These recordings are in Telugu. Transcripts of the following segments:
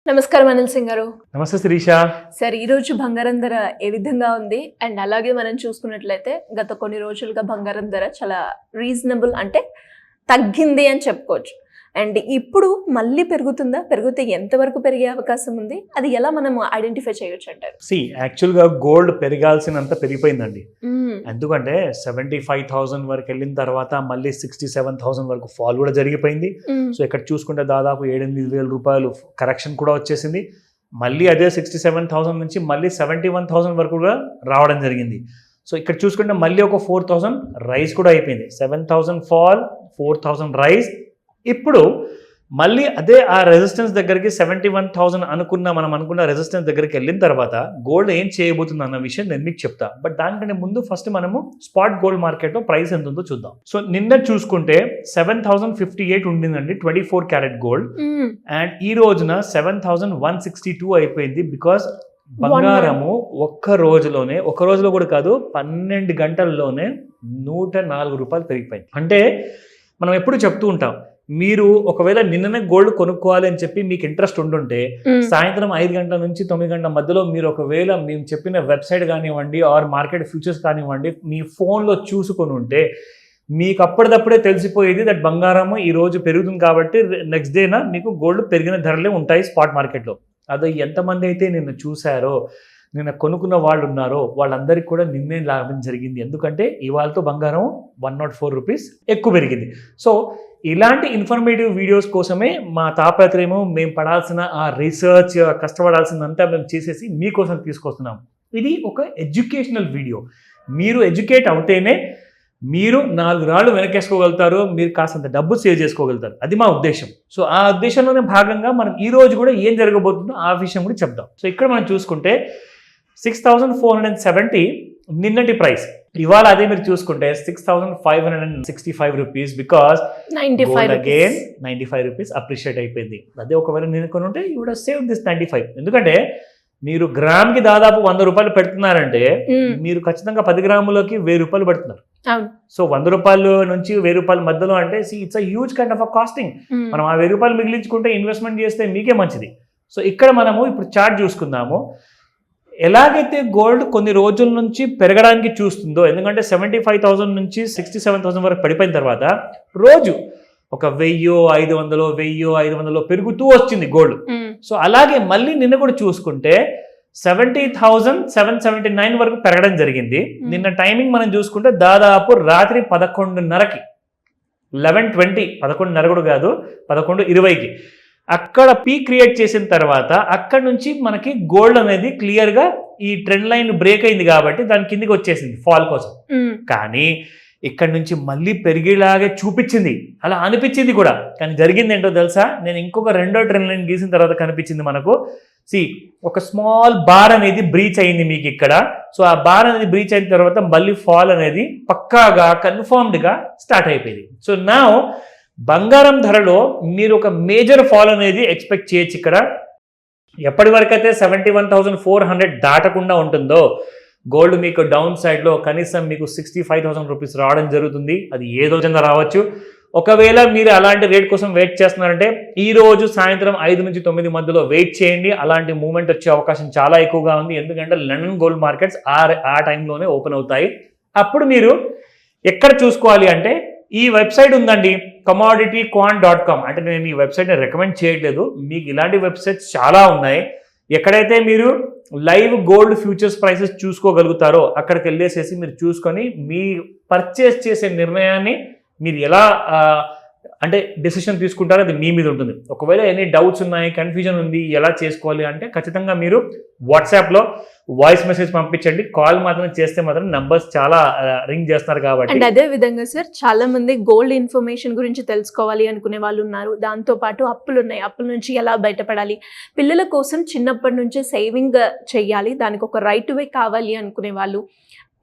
నమస్కారం అనిల్ సింగ్ గారు. నమస్తే శిరీష. సార్, ఈ రోజు బంగారం ధర ఏ విధంగా ఉంది? అండ్ అలాగే మనం చూసుకున్నట్లయితే గత కొన్ని రోజులుగా బంగారం ధర చాలా రీజనబుల్, అంటే తగ్గింది అని చెప్పుకోవచ్చు. అండ్ ఇప్పుడు మళ్ళీ పెరుగుతుందా? పెరిగితే ఎంతవరకు పెరిగే అవకాశం ఉంది? అది ఎలా మనం ఐడెంటిఫై చేయొచ్చు అంటారు? యాక్చువల్గా గోల్డ్ పెరగాల్సినంత పెరిగిపోయిందండి. ఎందుకంటే 75,000 వరకు వెళ్ళిన తర్వాత మళ్ళీ 67,000 వరకు ఫాల్ కూడా జరిగిపోయింది. సో ఇక్కడ చూసుకుంటే దాదాపు 7-8 వేల రూపాయలు కరెక్షన్ కూడా వచ్చేసింది. మళ్ళీ అదే 67,000 నుంచి మళ్ళీ 71,000 వరకు కూడా రావడం జరిగింది. సో ఇక్కడ చూసుకుంటే మళ్ళీ ఒక 4,000 రైజ్ కూడా అయిపోయింది. 7,000 ఫాల్, 4,000 రైజ్. ఇప్పుడు మళ్ళీ అదే ఆ రెసిస్టెన్స్ దగ్గరికి 71,000 మనం అనుకున్న రెసిస్టెన్స్ దగ్గరికి వెళ్ళిన తర్వాత గోల్డ్ ఏం చేయబోతుంది అన్న విషయం నేను మీకు చెప్తా. బట్ దానికంటే ముందు ఫస్ట్ మనము స్పాట్ గోల్డ్ మార్కెట్లో ప్రైస్ ఎంత ఉందో చూద్దాం. సో నిన్న చూసుకుంటే 7,058 ఉండిందండి 24 క్యారెట్ గోల్డ్. అండ్ ఈ రోజున 7,162 అయిపోయింది. బికాస్ బంగారము ఒక్క రోజులో కూడా కాదు, 12 గంటల్లోనే 104 రూపాయలు పెరిగిపోయింది. అంటే మనం ఎప్పుడు చెప్తూ ఉంటాం, మీరు ఒకవేళ నిన్ననే గోల్డ్ కొనుక్కోవాలి అని చెప్పి మీకు ఇంట్రెస్ట్ ఉండుంటే సాయంత్రం 5 గంటల నుంచి 9 గంటల మధ్యలో మీరు ఒకవేళ మేము చెప్పిన వెబ్సైట్ కానివ్వండి ఆర్ మార్కెట్ ఫ్యూచర్స్ కానివ్వండి మీ ఫోన్లో చూసుకొని ఉంటే మీకు అప్పటిదప్పుడే తెలిసిపోయేది దట్ బంగారము ఈ రోజు పెరుగుతుంది కాబట్టి నెక్స్ట్ డేనా మీకు గోల్డ్ పెరిగిన ధరలే ఉంటాయి స్పాట్ మార్కెట్లో. అదే ఎంతమంది అయితే నిన్న చూశారో, నిన్న కొనుక్కున్న వాళ్ళు ఉన్నారో వాళ్ళందరికీ కూడా నిన్నే లాభం జరిగింది. ఎందుకంటే ఇవాళతో బంగారం 104 రూపీస్ ఎక్కువ పెరిగింది. సో ఇలాంటి ఇన్ఫర్మేటివ్ వీడియోస్ కోసమే మా తాపత్రయము, మేము పడాల్సిన ఆ రీసెర్చ్ కష్టపడాల్సిందంతా మేము చేసేసి మీకోసం తీసుకొస్తున్నాం. ఇది ఒక ఎడ్యుకేషనల్ వీడియో. మీరు ఎడ్యుకేట్ అవుతేనే మీరు 4 రాళ్ళు వెనకేసుకోగలుగుతారు, మీరు కాస్తంత డబ్బు సేవ్ చేసుకోగలుగుతారు. అది మా ఉద్దేశం. సో ఆ ఉద్దేశంలోనే భాగంగా మనం ఈ రోజు కూడా ఏం జరగబోతుందో ఆ విషయం కూడా చెప్దాం. సో ఇక్కడ మనం చూసుకుంటే 6,470 నిన్నటి ప్రైస్. ఇవాళ అదే మీరు చూసుకుంటే 6,565 rupees. Because again 95 rupees appreciate అయిపోయింది. అదే ఒకవేళ నేను కొని ఉంటే you would have saved this 95. ఎందుకంటే మీరు గ్రామ్కి దాదాపు 100 రూపాయలు పెడుతున్నారంటే మీరు ఖచ్చితంగా 10 గ్రాములకి 1000 రూపాయలు పెడుతున్నారు. సో 100 రూపాయల నుంచి 1000 రూపాయల మధ్యలో అంటే it's a huge kind of a costing. మనం ఆ 1000 రూపాయలు మిగిలించుకుంటే ఇన్వెస్ట్మెంట్ చేస్తే మీకే మంచిది. సో ఇక్కడ మనము ఇప్పుడు చార్ట్ చూసుకుందాము. ఎలాగైతే గోల్డ్ కొన్ని రోజుల నుంచి పెరగడానికి చూస్తుందో, ఎందుకంటే 75,000 నుంచి 67,000 వరకు పడిపోయిన తర్వాత రోజు ఒక 1,500 పెరుగుతూ వచ్చింది గోల్డ్. సో అలాగే మళ్ళీ నిన్న కూడా చూసుకుంటే 70,779 వరకు పెరగడం జరిగింది. నిన్న టైమింగ్ మనం చూసుకుంటే దాదాపు రాత్రి 11:30కి 11:20 11:30 కూడా కాదు 11:20కి అక్కడ పీక్ క్రియేట్ చేసిన తర్వాత అక్కడ నుంచి మనకి గోల్డ్ అనేది క్లియర్గా ఈ ట్రెండ్ లైన్ బ్రేక్ అయింది కాబట్టి దాని కిందికి వచ్చేసింది ఫాల్ కోసం. కానీ ఇక్కడ నుంచి మళ్ళీ పెరిగేలాగే చూపించింది, అలా అనిపించింది కూడా. కానీ జరిగింది ఏంటో తెలుసా? నేను ఇంకొక రెండో ట్రెండ్ లైన్ గీసిన తర్వాత కనిపించింది మనకు. ఒక స్మాల్ బార్ అనేది బ్రీచ్ అయింది మీకు ఇక్కడ. సో ఆ బార్ అనేది బ్రీచ్ అయిన తర్వాత మళ్ళీ ఫాల్ అనేది పక్కాగా కన్ఫర్మ్డ్గా స్టార్ట్ అయిపోయింది. సో నా బంగారం ధరలో మీరు ఒక మేజర్ ఫాల్ అనేది ఎక్స్పెక్ట్ చేయొచ్చు. ఇక్కడ ఎప్పటి వరకైతే 71,400 దాటకుండా ఉంటుందో గోల్డ్ మీకు డౌన్ సైడ్లో కనీసం మీకు 65,000 రూపీస్ రావడం జరుగుతుంది. అది ఏ రోజున రావచ్చు. ఒకవేళ మీరు అలాంటి రేట్ కోసం వెయిట్ చేస్తున్నారంటే ఈ రోజు సాయంత్రం 5 నుంచి 9 మధ్యలో వెయిట్ చేయండి. అలాంటి మూవ్మెంట్ వచ్చే అవకాశం చాలా ఎక్కువగా ఉంది. ఎందుకంటే లండన్ గోల్డ్ మార్కెట్స్ ఆ టైంలోనే ఓపెన్ అవుతాయి. అప్పుడు మీరు ఎక్కడ చూసుకోవాలి అంటే ఈ వెబ్సైట్ ఉందండి, commodityquant.com. అంటే నేను ఈ వెబ్సైట్ని రికమెండ్ చేయట్లేదు, మీకు ఇలాంటి వెబ్సైట్స్ చాలా ఉన్నాయి. ఎక్కడైతే మీరు లైవ్ గోల్డ్ ఫ్యూచర్స్ ప్రైసెస్ చూసుకోగలుగుతారో అక్కడికి వెళ్ళేసేసి మీరు చూసుకొని మీ పర్చేస్ చేసే నిర్ణయాన్ని మీరు ఎలా అంటే డెసిషన్ తీసుకుంటారో అది మీ మీద ఉంటుంది. ఒకవేళ ఎనీ డౌట్స్ ఉన్నాయి, కన్ఫ్యూజన్ ఉంది, ఎలా చేసుకోవాలి అంటే ఖచ్చితంగా మీరు వాట్సాప్లో వాయిస్ మెసేజ్ పంపించండి. కాల్ మాత్రం చేస్తే మాత్రం నంబర్స్ చాలా రింగ్ చేస్తున్నారు కాబట్టి. అండ్ అదే విధంగా సార్, చాలా మంది గోల్డ్ ఇన్ఫర్మేషన్ గురించి తెలుసుకోవాలి అనుకునే వాళ్ళు ఉన్నారు. దాంతో పాటు అప్పులు ఉన్నాయి, అప్పుల నుంచి ఎలా బయటపడాలి, పిల్లల కోసం చిన్నప్పటి నుంచే సేవింగ్ చేయాలి, దానికి ఒక రైట్ వే కావాలి అనుకునే వాళ్ళు,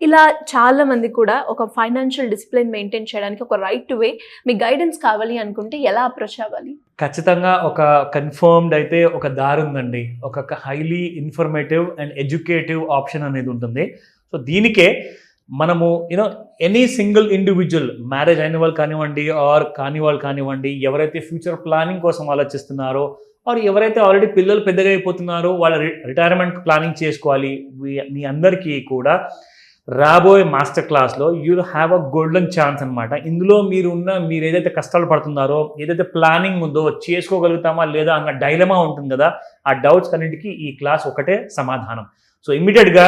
ఇలా చాలా మంది కూడా ఒక ఫైనాన్షియల్ డిసిప్లిన్ మెయింటైన్ చేయడానికి ఒక రైట్ వే, మీ గైడెన్స్ కావాలి అనుకుంటే ఎలా అప్రోచ్ అవ్వాలి? ఖచ్చితంగా ఒక కన్ఫర్మ్డ్ అయితే ఒక దారి ఉందండి. ఒక highly informative and educative option అనేది ఉంటుంది. సో దీనికే మనము ఎనీ సింగిల్ ఇండివిజువల్, మ్యారేజ్ అయిన వాళ్ళు కానివ్వండి ఆర్ కాని వాళ్ళు కానివ్వండి, ఎవరైతే ఫ్యూచర్ ప్లానింగ్ కోసం ఆలోచిస్తున్నారో ఆర్ ఎవరైతే ఆల్రెడీ పిల్లలు పెద్దగా అయిపోతున్నారో వాళ్ళ రిటైర్మెంట్ ప్లానింగ్ చేసుకోవాలి, మీ అందరికీ కూడా రాబోయే మాస్టర్ క్లాస్లో you have a golden chance అనమాట. ఇందులో మీరు ఏదైతే కష్టాలు పడుతున్నారో, ఏదైతే ప్లానింగ్ ఉందో చేసుకోగలుగుతామా లేదా అన్న డైలమా ఉంటుంది కదా, ఆ డౌట్స్ అన్నింటికి ఈ క్లాస్ ఒకటే సమాధానం. సో ఇమ్మీడియట్గా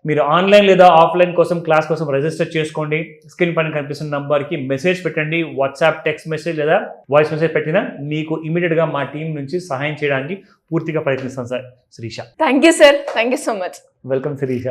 మీరు ఆన్లైన్ లేదా ఆఫ్లైన్ కోసం క్లాస్ కోసం రిజిస్టర్ చేసుకోండి. స్క్రీన్ పైన కనిపిస్తున్న నంబర్కి మెసేజ్ పెట్టండి, వాట్సాప్, టెక్స్ట్ మెసేజ్ లేదా వాయిస్ మెసేజ్ పెట్టినా మీకు ఇమ్మీడియట్గా మా టీం నుంచి సహాయం చేయడానికి పూర్తిగా ప్రయత్నిస్తాం sir. Sirisha. Thank you sir, thank you so much. Welcome Sirisha.